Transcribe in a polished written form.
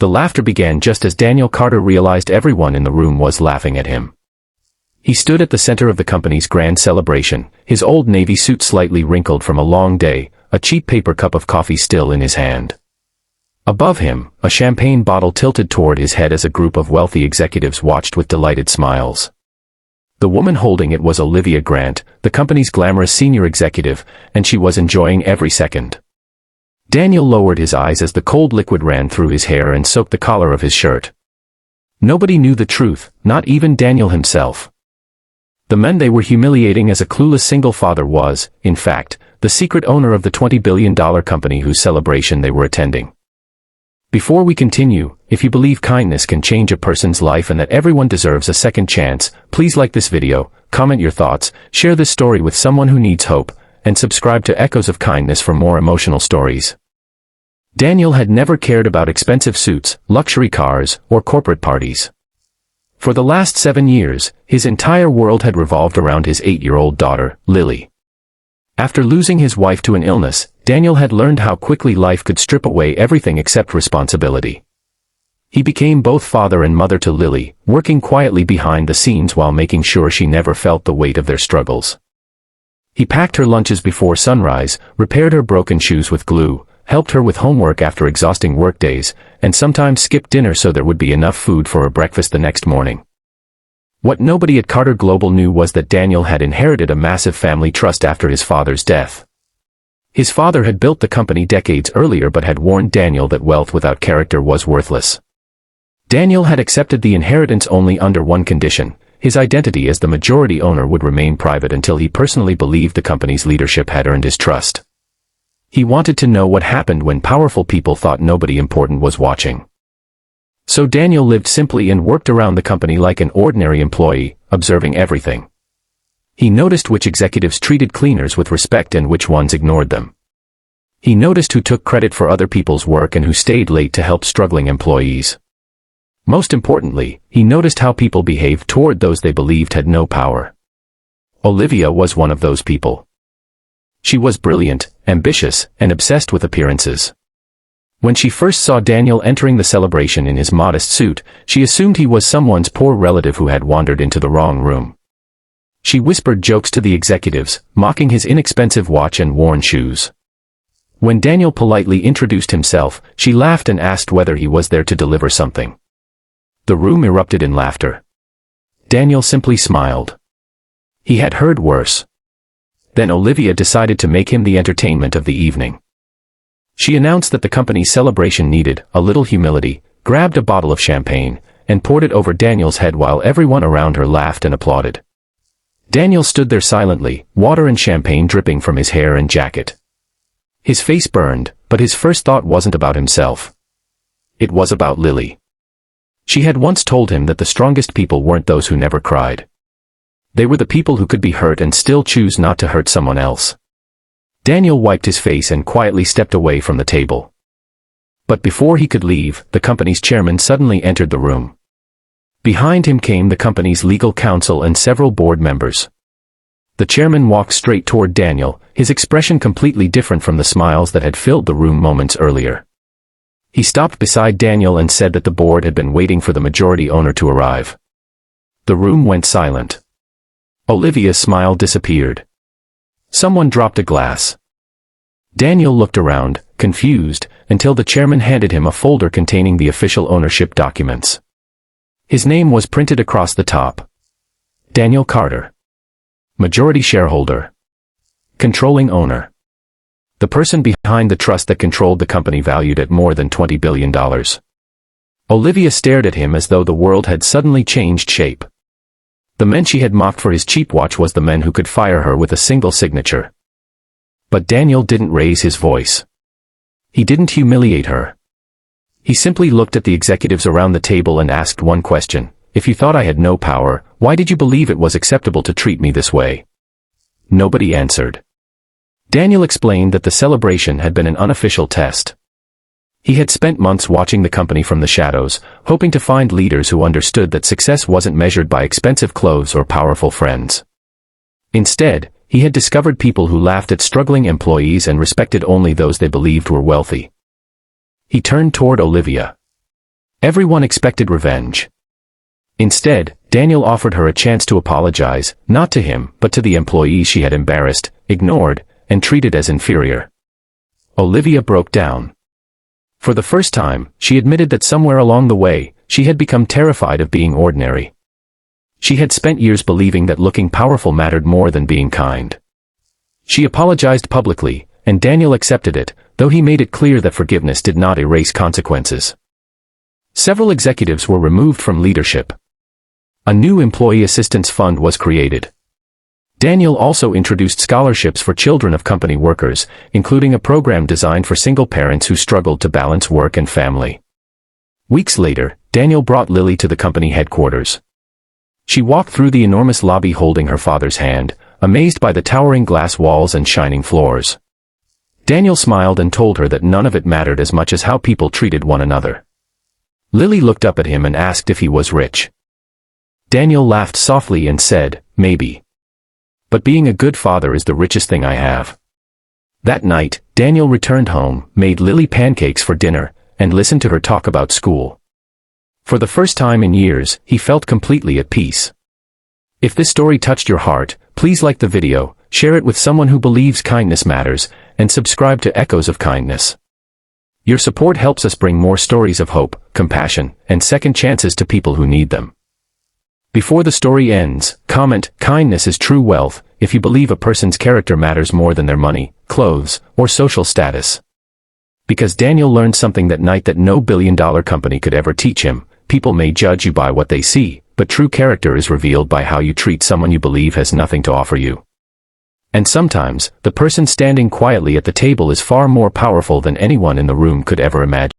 The laughter began just as Daniel Carter realized everyone in the room was laughing at him. He stood at the center of the company's grand celebration, his old navy suit slightly wrinkled from a long day, a cheap paper cup of coffee still in his hand. Above him, a champagne bottle tilted toward his head as a group of wealthy executives watched with delighted smiles. The woman holding it was Olivia Grant, the company's glamorous senior executive, and she was enjoying every second. Daniel lowered his eyes as the cold liquid ran through his hair and soaked the collar of his shirt. Nobody knew the truth, not even Daniel himself. The man they were humiliating as a clueless single father was, in fact, the secret owner of the $20 billion company whose celebration they were attending. Before we continue, if you believe kindness can change a person's life and that everyone deserves a second chance, please like this video, comment your thoughts, share this story with someone who needs hope, and subscribe to Echoes of Kindness for more emotional stories. Daniel had never cared about expensive suits, luxury cars, or corporate parties. For the last 7 years, his entire world had revolved around his 8-year-old daughter, Lily. After losing his wife to an illness, Daniel had learned how quickly life could strip away everything except responsibility. He became both father and mother to Lily, working quietly behind the scenes while making sure she never felt the weight of their struggles. He packed her lunches before sunrise, repaired her broken shoes with glue, helped her with homework after exhausting workdays, and sometimes skipped dinner so there would be enough food for her breakfast the next morning. What nobody at Carter Global knew was that Daniel had inherited a massive family trust after his father's death. His father had built the company decades earlier but had warned Daniel that wealth without character was worthless. Daniel had accepted the inheritance only under one condition: his identity as the majority owner would remain private until he personally believed the company's leadership had earned his trust. He wanted to know what happened when powerful people thought nobody important was watching. So Daniel lived simply and worked around the company like an ordinary employee, observing everything. He noticed which executives treated cleaners with respect and which ones ignored them. He noticed who took credit for other people's work and who stayed late to help struggling employees. Most importantly, he noticed how people behaved toward those they believed had no power. Olivia was one of those people. She was brilliant, ambitious, and obsessed with appearances. When she first saw Daniel entering the celebration in his modest suit, she assumed he was someone's poor relative who had wandered into the wrong room. She whispered jokes to the executives, mocking his inexpensive watch and worn shoes. When Daniel politely introduced himself, she laughed and asked whether he was there to deliver something. The room erupted in laughter. Daniel simply smiled. He had heard worse. Then Olivia decided to make him the entertainment of the evening. She announced that the company's celebration needed a little humility, grabbed a bottle of champagne, and poured it over Daniel's head while everyone around her laughed and applauded. Daniel stood there silently, water and champagne dripping from his hair and jacket. His face burned, but his first thought wasn't about himself. It was about Lily. She had once told him that the strongest people weren't those who never cried. They were the people who could be hurt and still choose not to hurt someone else. Daniel wiped his face and quietly stepped away from the table. But before he could leave, the company's chairman suddenly entered the room. Behind him came the company's legal counsel and several board members. The chairman walked straight toward Daniel, his expression completely different from the smiles that had filled the room moments earlier. He stopped beside Daniel and said that the board had been waiting for the majority owner to arrive. The room went silent. Olivia's smile disappeared. Someone dropped a glass. Daniel looked around, confused, until the chairman handed him a folder containing the official ownership documents. His name was printed across the top. Daniel Carter. Majority shareholder. Controlling owner. The person behind the trust that controlled the company valued at more than $20 billion. Olivia stared at him as though the world had suddenly changed shape. The man she had mocked for his cheap watch was the man who could fire her with a single signature. But Daniel didn't raise his voice. He didn't humiliate her. He simply looked at the executives around the table and asked one question: if you thought I had no power, why did you believe it was acceptable to treat me this way? Nobody answered. Daniel explained that the celebration had been an unofficial test. He had spent months watching the company from the shadows, hoping to find leaders who understood that success wasn't measured by expensive clothes or powerful friends. Instead, he had discovered people who laughed at struggling employees and respected only those they believed were wealthy. He turned toward Olivia. Everyone expected revenge. Instead, Daniel offered her a chance to apologize, not to him, but to the employees she had embarrassed, ignored, and treated as inferior. Olivia broke down. For the first time, she admitted that somewhere along the way, she had become terrified of being ordinary. She had spent years believing that looking powerful mattered more than being kind. She apologized publicly, and Daniel accepted it, though he made it clear that forgiveness did not erase consequences. Several executives were removed from leadership. A new employee assistance fund was created. Daniel also introduced scholarships for children of company workers, including a program designed for single parents who struggled to balance work and family. Weeks later, Daniel brought Lily to the company headquarters. She walked through the enormous lobby holding her father's hand, amazed by the towering glass walls and shining floors. Daniel smiled and told her that none of it mattered as much as how people treated one another. Lily looked up at him and asked if he was rich. Daniel laughed softly and said, "Maybe. But being a good father is the richest thing I have." That night, Daniel returned home, made Lily pancakes for dinner, and listened to her talk about school. For the first time in years, he felt completely at peace. If this story touched your heart, please like the video, share it with someone who believes kindness matters, and subscribe to Echoes of Kindness. Your support helps us bring more stories of hope, compassion, and second chances to people who need them. Before the story ends, comment, "Kindness is true wealth," if you believe a person's character matters more than their money, clothes, or social status. Because Daniel learned something that night that no billion-dollar company could ever teach him: people may judge you by what they see, but true character is revealed by how you treat someone you believe has nothing to offer you. And sometimes, the person standing quietly at the table is far more powerful than anyone in the room could ever imagine.